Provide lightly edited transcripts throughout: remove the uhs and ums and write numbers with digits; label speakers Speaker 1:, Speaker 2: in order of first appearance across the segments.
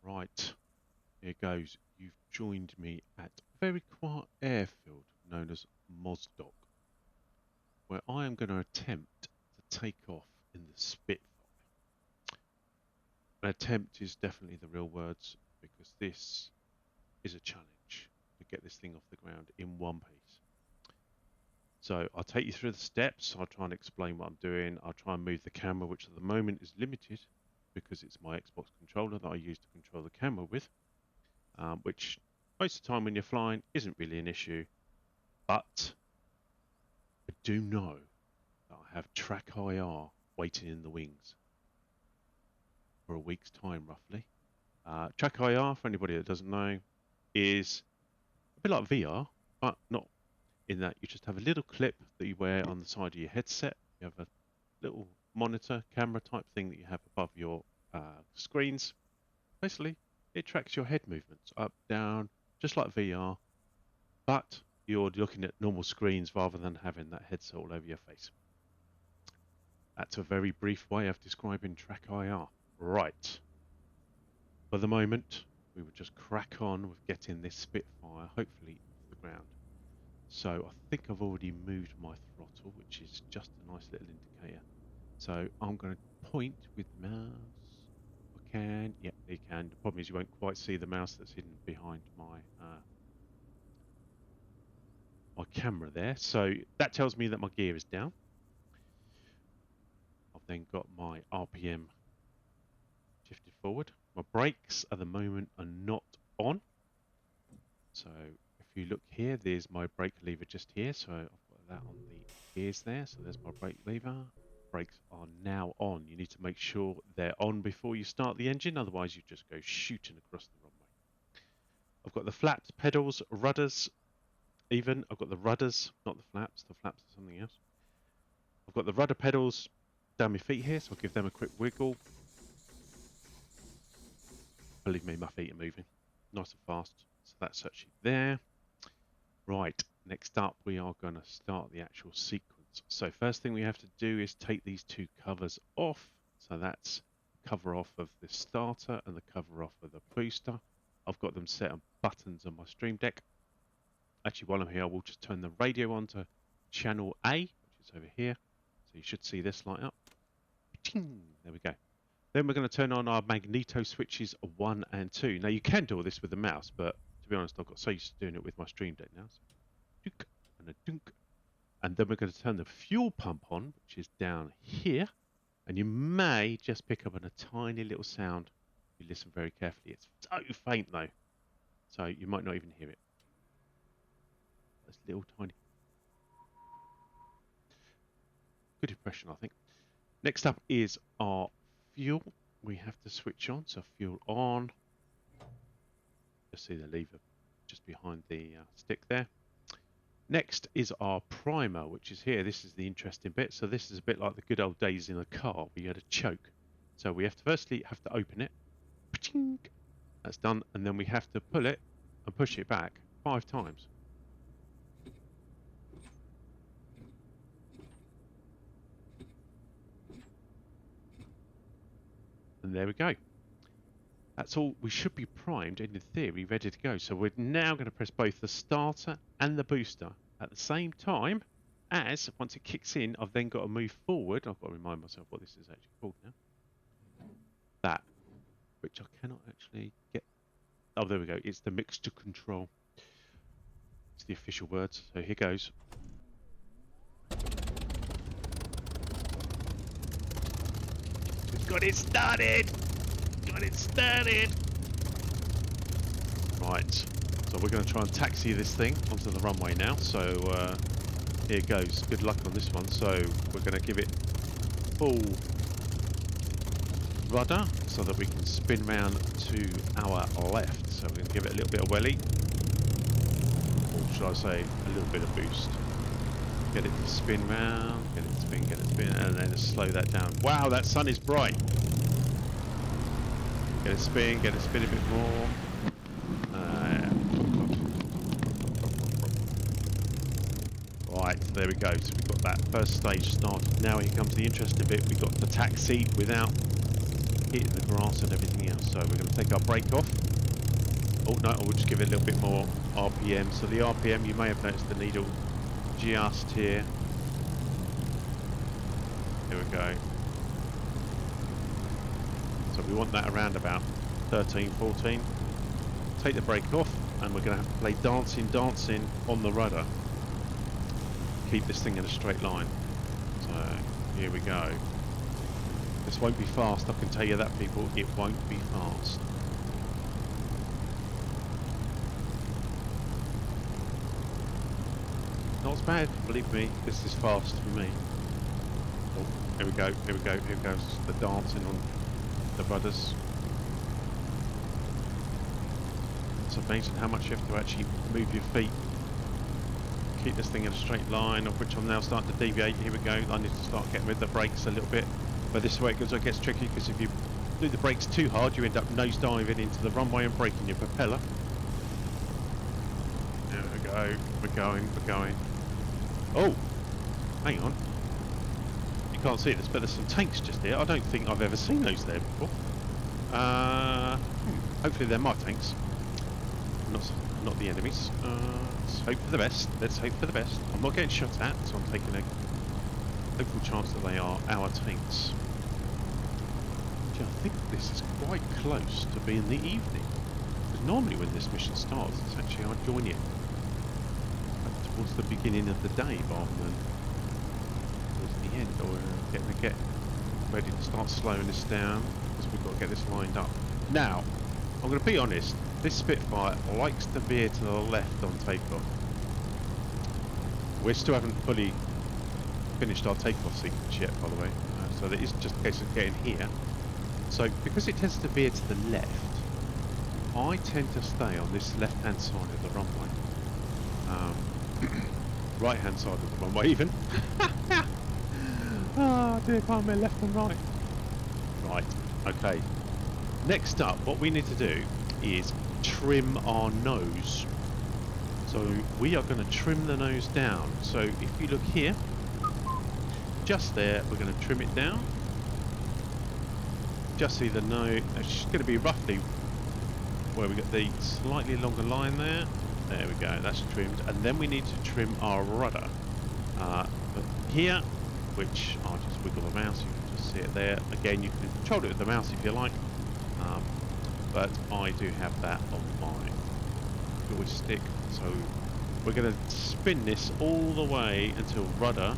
Speaker 1: Right, here goes. You've joined me at a very quiet airfield known as Mozdok, where I am going to attempt to take off in the Spitfire. An attempt is definitely the real words, because this is a challenge to get this thing off the ground in one piece. So I'll take you through the steps. I'll try and explain what I'm doing. I'll try and move the camera, which at the moment is limited because it's my Xbox controller that I use to control the camera with, which most of the time when you're flying isn't really an issue. But I do know that I have track IR waiting in the wings for a week's time, roughly. Track IR, for anybody that doesn't know, is a bit like VR, but not in that you just have a little clip that you wear on the side of your headset. You have a little monitor, camera type thing that you have above your screens. Basically, it tracks your head movements up, down, just like VR, but you're looking at normal screens rather than having that headset all over your face. That's a very brief way of describing track IR. Right. For the moment, we will just crack on with getting this Spitfire, hopefully, off the ground. So I think I've already moved my throttle, which is just a nice little indicator. So I'm going to point with the mouse. I can, yeah, you can. The problem is you won't quite see the mouse that's hidden behind my my camera there. So that tells me that my gear is down. I've then got my RPM shifted forward. My brakes at the moment are not on. So if you look here, there's my brake lever just here. So I've got that on the gears there. So there's my brake lever. Brakes are now on. You need to make sure they're on before you start the engine. Otherwise, you just go shooting across the runway. I've got the flaps, pedals, rudders. Even I've got the rudders, not the flaps. The flaps are something else. I've got the rudder pedals down my feet here, so I'll give them a quick wiggle. Believe me, my feet are moving nice and fast. So that's actually there. Right, next up we are going to start the actual sequence. So first thing we have to do is take these two covers off. So that's cover off of the starter and the cover off of the booster. I've got them set on buttons on my Stream Deck. Actually, while I'm here, I will just turn the radio on to channel A, which is over here. So you should see this light up. There we go. Then we're going to turn on our magneto switches 1 and 2. Now you can do all this with the mouse, but to be honest, I've got so used to doing it with my Stream Deck now. So, dunk and a dunk. And then we're going to turn the fuel pump on, which is down here. And you may just pick up on a tiny little sound if you listen very carefully. It's so faint though, so you might not even hear it. That's little tiny. Good impression, I think. Next up is our fuel. We have to switch on, so fuel on. Just see the lever just behind the stick there. Next is our primer, which is here. This is the interesting bit. So this is a bit like the good old days in a car where you had a choke. So we have to firstly have to open it. That's done, and then we have to pull it and push it back 5 times. And there we go. That's all. We should be primed and in theory ready to go. So we're now going to press both the starter and the booster at the same time as, once it kicks in, I've then got to move forward. I've got to remind myself what this is actually called now. That, which I cannot actually get. Oh, there we go. It's the mixture control. It's the official words. So here goes. Got it started! Got it started! Right, so we're going to try and taxi this thing onto the runway now. So here goes. Good luck on this one. So we're going to give it full rudder so that we can spin round to our left. So we're going to give it a little bit of welly. Or should I say a little bit of boost. Get it to spin round, get it to spin, and then slow that down. Wow, that sun is bright. Get it spin a bit more. Right, there we go. So we've got that first stage started. Now here comes the interesting bit. We've got the taxi without hitting the grass and everything else. So we're going to take our brake off. Oh no, I will just give it a little bit more RPM. So the RPM, you may have noticed the needle just here. There we go. So we want that around about 13, 14. Take the brake off, and we're going to have to play dancing on the rudder. Keep this thing in a straight line. So here we go. This won't be fast, I can tell you that, people. It won't be fast. Not as bad, believe me. This is fast for me. Oh, here we go, here we go, here goes the dancing on the rudders. It's amazing how much you have to actually move your feet. Keep this thing in a straight line, of which I'm now starting to deviate. Here we go. I need to start getting rid of the brakes a little bit. But this way it gets tricky, because if you do the brakes too hard, you end up nose diving into the runway and breaking your propeller. There we go. We're going, we're going. Oh, hang on. You can't see this, but there's some tanks just here. I don't think I've ever seen those there before. Hopefully they're my tanks, not the enemies. Let's hope for the best. Let's hope for the best. I'm not getting shot at, so I'm taking a hopeful chance that they are our tanks. Gee, I think this is quite close to being the evening. Because normally when this mission starts, it's actually I join you towards the beginning of the day rather than towards the end, or get ready to start slowing this down, because we've got to get this lined up. Now, I'm going to be honest, this Spitfire likes to veer to the left on takeoff. We still haven't fully finished our takeoff sequence yet, by the way, so it is just a case of getting here. So because it tends to veer to the left, I tend to stay on this left hand side of the runway. Right hand side of the runway even. Oh dear, can't be left and right. Right, okay. Next up, what we need to do is trim our nose. So we are going to trim the nose down. So if you look here, just there, we're going to trim it down. Just see the nose. It's going to be roughly where we got the slightly longer line there. There we go, that's trimmed. And then we need to trim our rudder. Here, which I'll just wiggle the mouse, you can just see it there. Again, you can control it with the mouse if you like. But I do have that on my joystick. So we're going to spin this all the way until rudder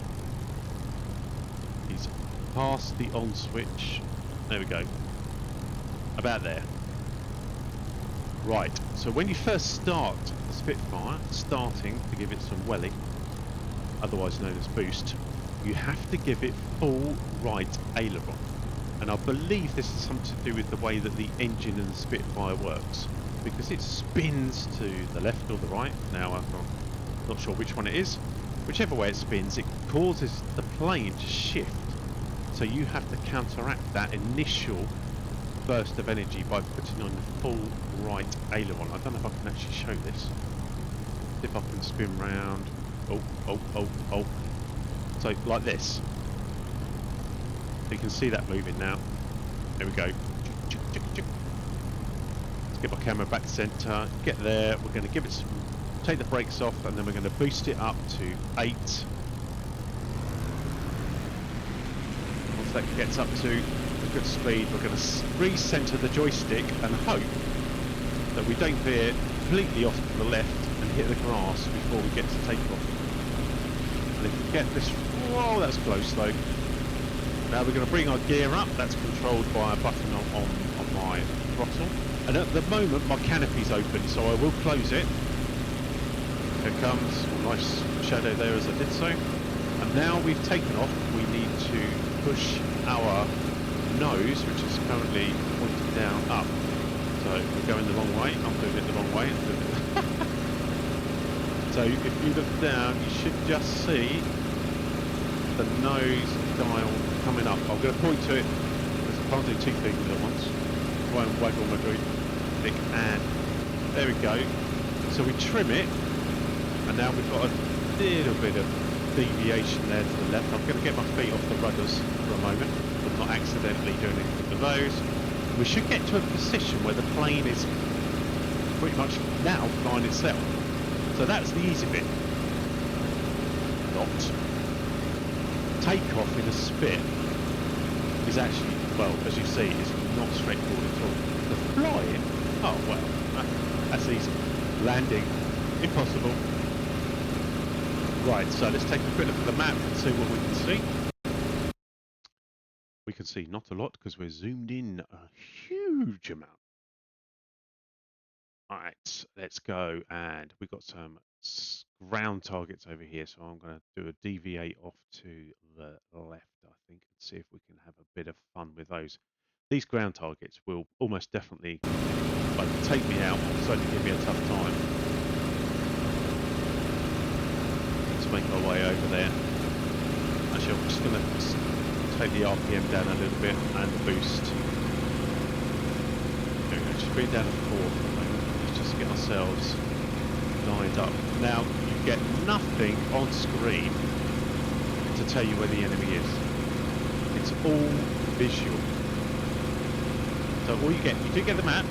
Speaker 1: is past the on switch. There we go. About there. Right, so when you first start the Spitfire, starting to give it some welly, otherwise known as boost, you have to give it full right aileron. And I believe this is something to do with the way that the engine and the Spitfire works, because it spins to the left or the right. Now I'm not sure which one it is. Whichever way it spins, it causes the plane to shift. So you have to counteract that initial burst of energy by putting on the full right aileron. I don't know if I can actually show this. If I can spin round. Oh. So like this. You can see that moving now. There we go. Let's get my camera back to centre. Get there. We're going to give it some. Take the brakes off, and then we're going to boost it up to 8. Once that gets up to a good speed, we're going to re-centre the joystick and hope that we don't veer completely off to the left and hit the grass before we get to takeoff. And if we get this, whoa, that's close though. Now we're going to bring our gear up. That's controlled by a button on my throttle. And at the moment my canopy's open, so I will close it. Here it comes. Nice shadow there as I did so. And now we've taken off, we need to push our nose, which is currently pointed down, up. So we're going the wrong way. I'm doing it the wrong way. So if you look down, you should just see the nose dial coming up. I'm going to point to it because I can't do two things at once. Try and waggle my joystick, and there we go. So we trim it, and now we've got a little bit of deviation there to the left. I'm going to get my feet off the rudders for a moment. I'm not accidentally doing anything with those. We should get to a position where the plane is pretty much now flying itself. So that's the easy bit. Not. Takeoff in a spit is actually, well, as you see, is not straightforward at all. The flying, oh well, that's easy. Landing, impossible. Right, so let's take a quick look at the map and see what we can see. We can see not a lot because we're zoomed in a huge amount. Alright, let's go, and we've got some ground targets over here, so I'm going to do a deviate off to the left, I think, and see if we can have a bit of fun with those. These ground targets will almost definitely take me out, or certainly give me a tough time. Let's make our way over there. Actually, I'm just going to take the RPM down a little bit and boost. There we go, just bring it down to 4 for the moment. Let's just get ourselves lined up. Now, you get nothing on screen to tell you where the enemy is. It's all visual. So all you do get the map,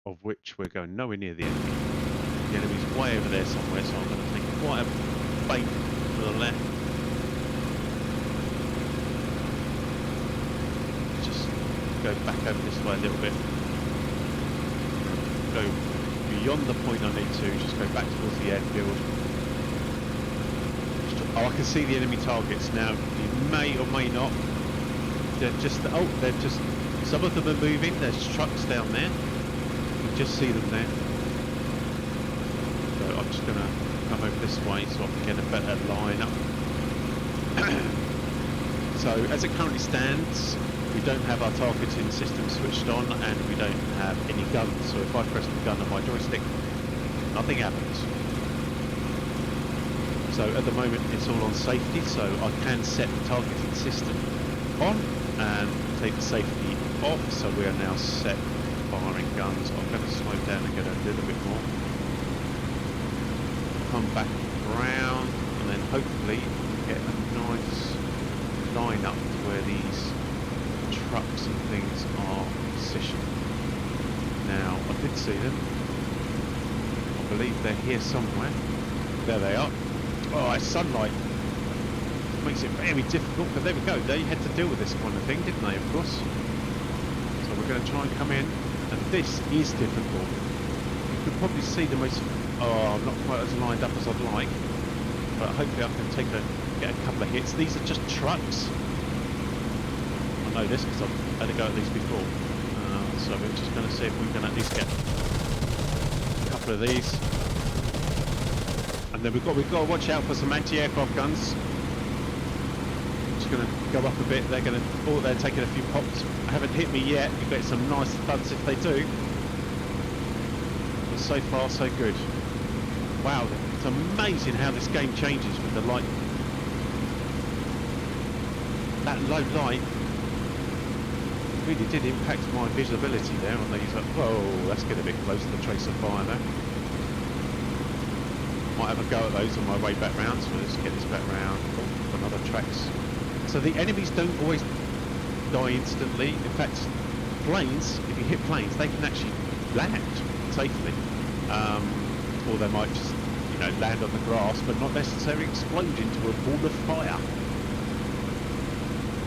Speaker 1: of which we're going nowhere near the enemy. The enemy's way over there somewhere, so I'm going to take quite a feint to the left. Just go back over this way a little bit. Go beyond the point I need to, just go back towards the airfield. Oh, I can see the enemy targets now. You may or may not. They're just, some of them are moving. There's trucks down there. You can just see them there. So I'm just going to come over this way so I can get a better line up. So as it currently stands, we don't have our targeting system switched on, and we don't have any guns. So if I press the gun on my joystick, nothing happens. So at the moment it's all on safety, so I can set the targeting system on and take the safety off, so we are now set firing guns. I'm going to slow down and get a little bit more. Come back round, and then hopefully get a nice line up to where these trucks and things are positioned. Now, I did see them. I believe they're here somewhere. There they are. Oh, it's sunlight. Makes it very difficult, but there we go. They had to deal with this kind of thing, didn't they, of course? So we're going to try and come in, and this is difficult. You can probably see the most... Oh, I'm not quite as lined up as I'd like, but hopefully I can get a couple of hits. These are just trucks. I know this because I've had a go at these before. So we're just going to see if we can at least get a couple of these. And then we've got to watch out for some anti-aircraft guns. Going to go up a bit. They're taking a few pops. Haven't hit me yet. You get some nice thuds if they do. But so far so good. Wow, it's amazing how this game changes with the light. That low light really did impact my visibility there on these. Whoa, that's getting a bit close to the tracer fire there. Might have a go at those on my way back round. So let's get this back round. Oh, another tracks. So the enemies don't always die instantly. In fact, planes, if you hit planes, they can actually land safely. Or they might just, land on the grass, but not necessarily explode into a ball of fire.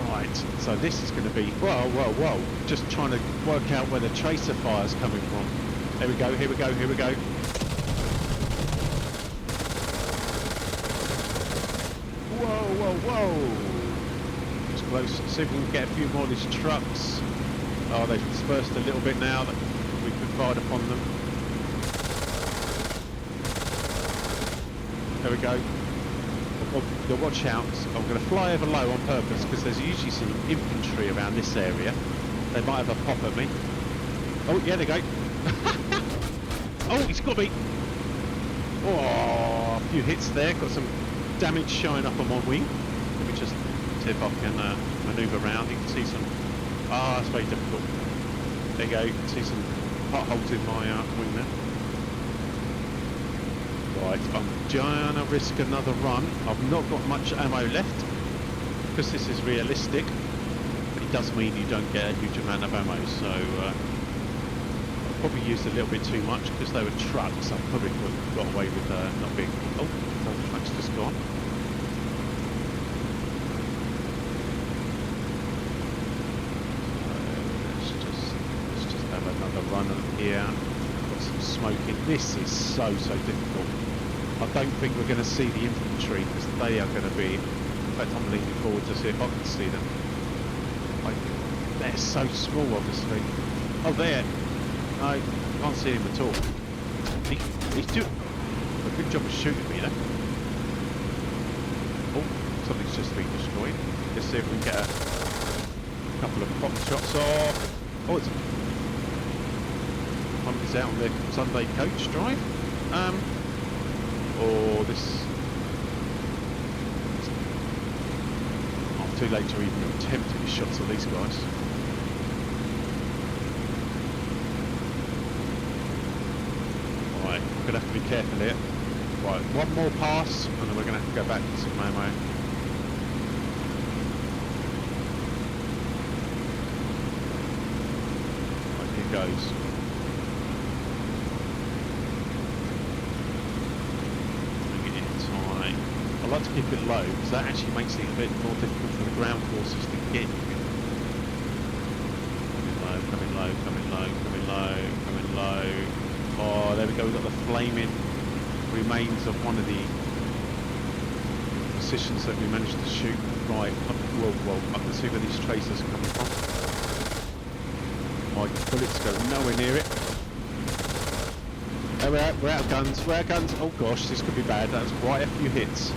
Speaker 1: Right, so this is going to be, whoa, just trying to work out where the tracer fire's coming from. There we go, here we go. Whoa. Close. See if we can get a few more of these trucks. Oh, they've dispersed a little bit now that we can fire upon them. There we go. You'll watch out. I'm going to fly over low on purpose because there's usually some infantry around this area. They might have a pop at me. Oh, yeah, they go. Oh, he's got me. Oh, a few hits there. Got some damage showing up on my wing. Let me just see if I can manoeuvre around. You can see some... Ah, it's very difficult. There you go. You can see some potholes in my wing there. Right, I'm trying to risk another run. I've not got much ammo left because this is realistic. But you does mean you don't get a huge amount of ammo, so I probably used a little bit too much because they were trucks. I probably could have got away with not being... Oh, another truck's just gone. Let's just have another run here. Got some smoke in. This is so difficult. I don't think we're going to see the infantry because they are going to be... In fact, I'm leaning forward to see if I can see them. They're so small, obviously. Oh, there. No, can't see him at all. He's doing a good job of shooting me, though. Oh, something's just been destroyed. Let's see if we can get a couple of pop shots off. Oh, it's... One is out on their Sunday coach drive. Or this... I'm too late to even attempt any shots at these guys. Right, we're going to have to be careful here. Right, one more pass, and then we're going to have to go back to some ammo. Right, here goes. I like to keep it low because that actually makes it a bit more difficult for the ground forces to get you. Coming low, coming low, coming low, coming low. Oh, there we go. We've got the flaming remains of one of the positions that we managed to shoot. Right, whoa, whoa. I can see where these tracers are coming from. My bullets go nowhere near it. Oh, we're out of guns. We're out of guns. Oh gosh, this could be bad. That was quite a few hits.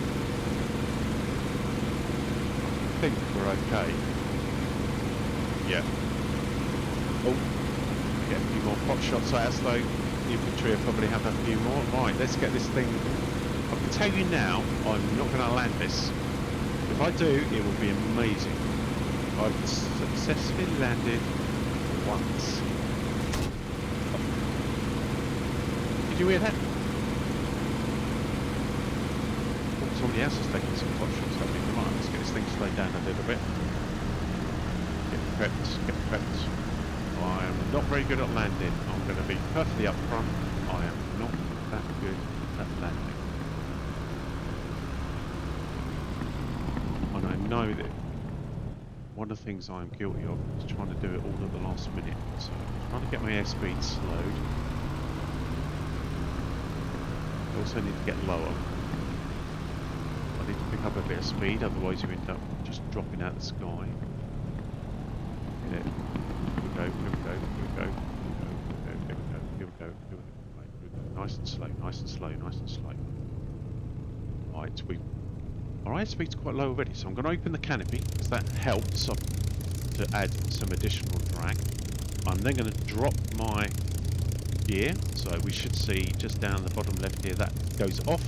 Speaker 1: I think we're okay. Yeah. Oh, get a few more pot shots at us though. The infantry will probably have a few more. Right, let's get this thing. I can tell you now, I'm not going to land this. If I do, it will be amazing. I've successfully landed once. Did you hear that? Oh, somebody else is taking some pot shots at me. Come on, let's get this thing slowed down a little bit. Get prepped, get prepped. I am not very good at landing. I'm going to be perfectly upfront. I am not that good at landing. And I know that one of the things I'm guilty of is trying to do it all at the last minute. So I'm trying to get my airspeed slowed. I also need to get lower. I need to pick up a bit of speed, otherwise you end up just dropping out of the sky. Yeah. Here we go, here we go, here we go, here we go, here we go, here we go, here we go. Right, here we go. Nice and slow, nice and slow, nice and slow. Right, our airspeed's quite low already, so I'm going to open the canopy, because that helps to add some additional drag. I'm then going to drop my gear, so we should see just down the bottom left here that goes off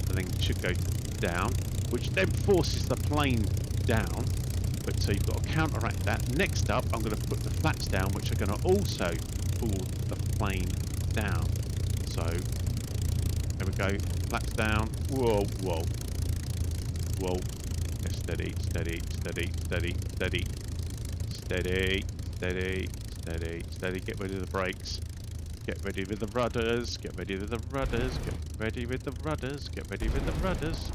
Speaker 1: and then should go down, which then forces the plane down. But so you've got to counteract that. Next up, I'm going to put the flaps down, which are going to also pull the plane down. So there we go, flaps down. Whoa, whoa, whoa. Steady, steady, steady, steady, steady, steady, steady, steady, steady. Get rid of the brakes. Get ready with the rudders, get ready with the rudders, get ready with the rudders, get ready with the rudders.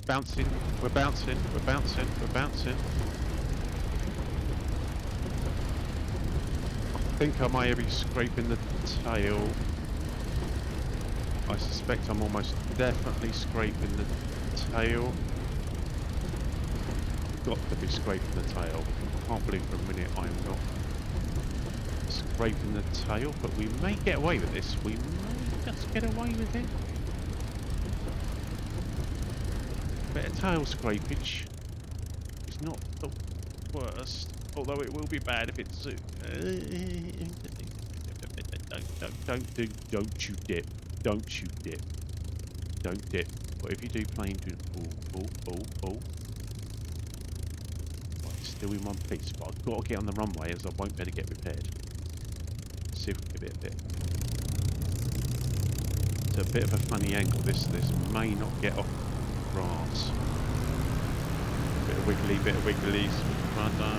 Speaker 1: Bouncing, we're bouncing, we're bouncing, we're bouncing. I think I might be scraping the tail. I suspect I'm almost definitely scraping the tail. Got to be scraping the tail. I can't believe for a minute I am not scraping the tail, but we may get away with this. We may just get away with it. Bit of tail scrapage is not the worst, although it will be bad if it's don't you dip, don't you dip, don't dip. Whatever you do, plane, do pull. Right, still in one piece, but I've got to get on the runway as I won't be able to get repaired. See if we can get it a bit. It's a bit of a funny angle. This may not get off grass. Bit of wiggly, bit of wigglies. Rudder.